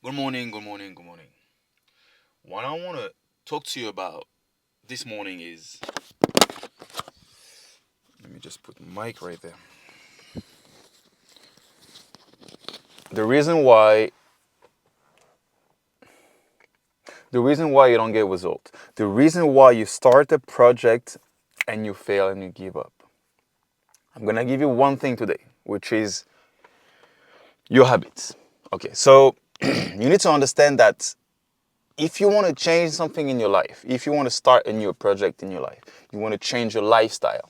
Good morning, good morning, good morning. What I want to talk to you about this morning is, let me just put the mic right there. The reason why the reason why you don't get results. The reason why you start a project and you fail and you give up. I'm going to give you one thing today, which is your habits. Okay, so you need to understand that if you want to change something in your life, if you want to start a new project in your life, you want to change your lifestyle,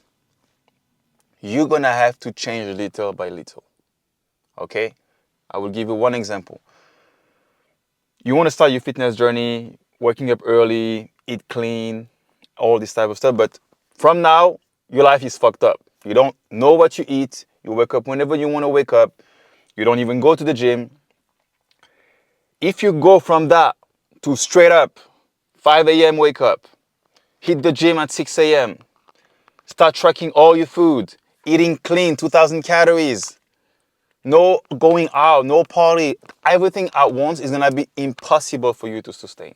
you're going to have to change little by little. Okay? I will give you one example. You want to start your fitness journey, waking up early, eat clean, all this type of stuff. But from now, your life is fucked up. You don't know what you eat. You wake up whenever you want to wake up. You don't even go to the gym. If you go from that to straight up 5 a.m. wake up, hit the gym at 6 a.m., start tracking all your food, eating clean, 2,000 calories, no going out, no party, everything at once is going to be impossible for you to sustain.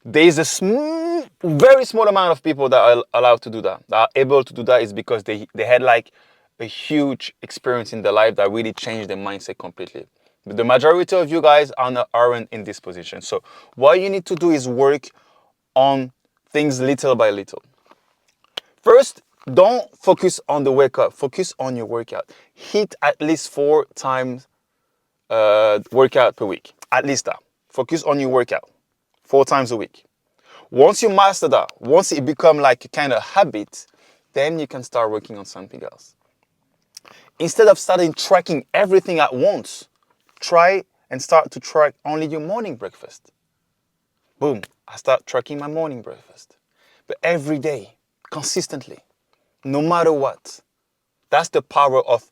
There is a very small amount of people that are allowed to do that are able to do that is because they had like a huge experience in their life that really changed their mindset completely. But the majority of you guys aren't in this position. So what you need to do is work on things little by little. First, don't focus on the wake up. Focus on your workout. Hit at least 4 times workout per week. At least that. Focus on your workout 4 times a week. Once you master that, once it become like a kind of habit, then you can start working on something else. Instead of starting tracking everything at once, try and start to track only your morning breakfast. Boom, I start tracking my morning breakfast. But every day, consistently, no matter what. That's the power of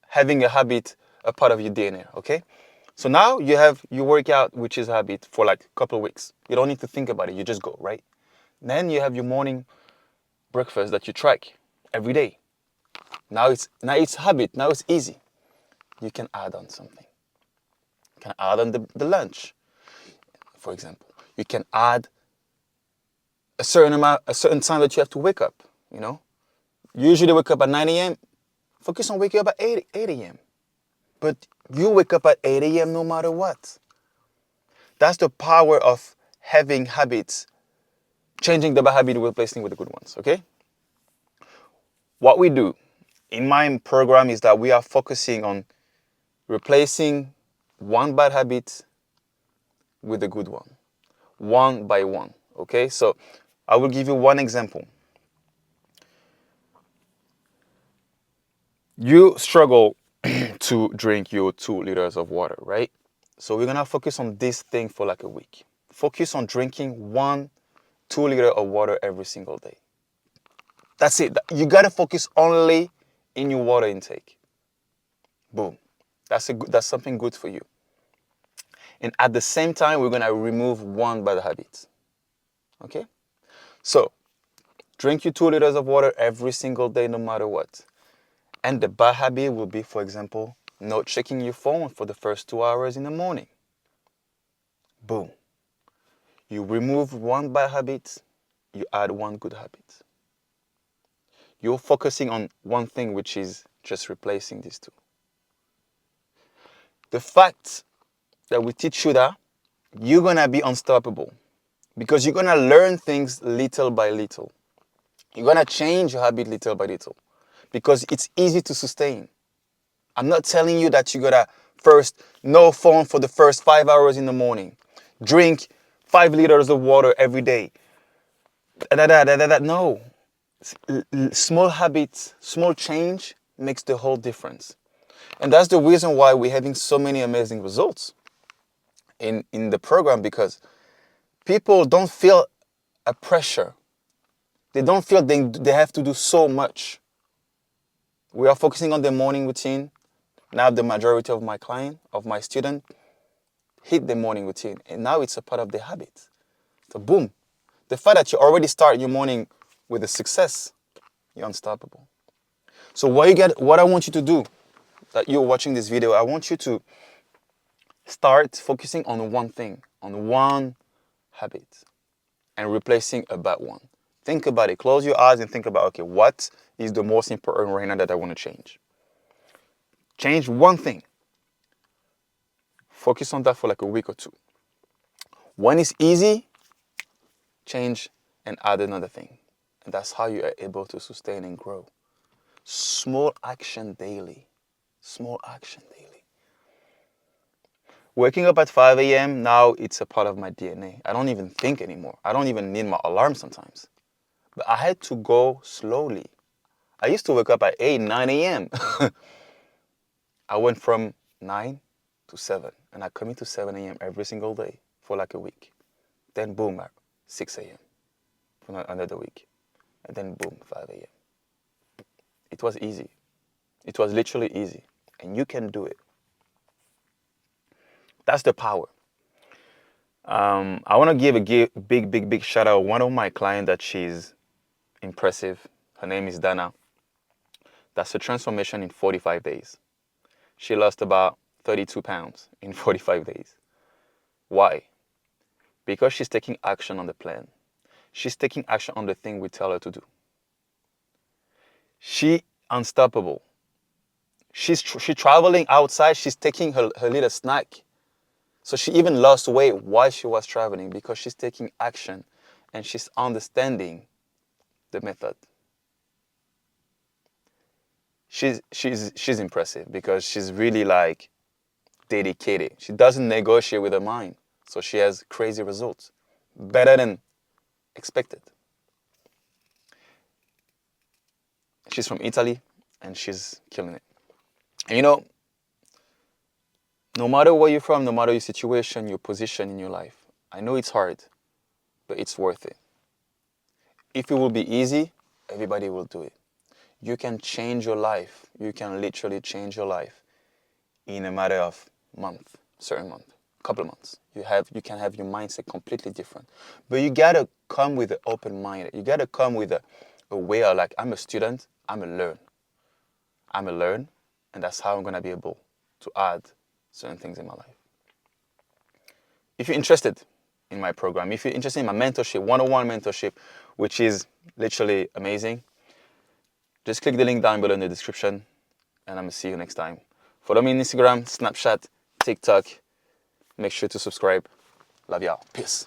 having a habit a part of your DNA, okay? So now you have your workout, which is a habit for like a couple of weeks. You don't need to think about it, you just go, right? Then you have your morning breakfast that you track every day. Now it's habit, now it's easy. You can add on something. You can add on the lunch, for example. You can add a certain time that you have to wake up, you know? You usually wake up at 9 a.m. Focus on waking up at 8 a.m. But you wake up at 8 a.m. no matter what. That's the power of having habits, changing the bad habit, replacing with the good ones, okay? What we do in my program is that we are focusing on replacing one bad habit with a good one by one, okay? So I will give you one example. You struggle to drink your 2 liters of water, right? So we're gonna focus on this thing for like a week. Focus on drinking 2 liters of water every single day. That's it. You gotta focus only in your water intake. Boom. That's something good for you. And at the same time, we're gonna remove one bad habit. Okay? So drink your 2 liters of water every single day, no matter what. And the bad habit will be, for example, not checking your phone for the first 2 hours in the morning. Boom. You remove one bad habit, you add one good habit. You're focusing on one thing, which is just replacing these two. The fact that we teach you that, you're going to be unstoppable because you're going to learn things little by little. You're going to change your habit little by little because it's easy to sustain. I'm not telling you that you got to first no phone for the first 5 hours in the morning. Drink 5 liters of water every day. No. Small habits, small change makes the whole difference. And that's the reason why we're having so many amazing results in the program, because people don't feel a pressure. They don't feel they have to do so much. We are focusing on the morning routine. Now the majority of my client, of my student, hit the morning routine. And now it's a part of the habit. So boom. The fact that you already start your morning with a success, you're unstoppable. So what I want you to do, that you're watching this video, I want you to Start focusing on one thing, on one habit, and replacing a bad one. Think about it. Close your eyes and think about, okay, what is the most important right now that I want to change? Change one thing. Focus on that for like a week or two. When it's easy, change and add another thing. And that's how you are able to sustain and grow. Small action daily. Small action daily. Waking up at 5 a.m., now it's a part of my DNA. I don't even think anymore. I don't even need my alarm sometimes. But I had to go slowly. I used to wake up at 8, 9 a.m. I went from 9 to 7. And I commit to 7 a.m. every single day for like a week. Then boom, at 6 a.m. for another week. And then boom, 5 a.m. It was easy. It was literally easy. And you can do it. That's the power. I want to give a big shout out. One of my clients that she's impressive. Her name is Dana. That's a transformation in 45 days. She lost about 32 pounds in 45 days. Why? Because she's taking action on the plan. She's taking action on the thing we tell her to do. She unstoppable. She's traveling outside. She's taking her little snack. So she even lost weight while she was traveling because she's taking action and she's understanding the method. She's impressive because she's really like dedicated. She doesn't negotiate with her mind. So she has crazy results. Better than expected. She's from Italy and she's killing it. And you know, no matter where you're from, no matter your situation, your position in your life, I know it's hard, but it's worth it. If it will be easy, everybody will do it. You can change your life. You can literally change your life in a matter of certain month, couple of months. You can have your mindset completely different. But you gotta come with an open mind. You gotta come with a way of like, I'm a student, I'm a learn. I'm a learn, and that's how I'm gonna be able to add certain things in my life. If you're interested in my program, if you're interested in my mentorship, one-on-one mentorship, which is literally amazing, just click the link down below in the description, and I'm gonna see you next time. Follow me on Instagram, Snapchat, TikTok. Make sure to subscribe. Love y'all. Peace.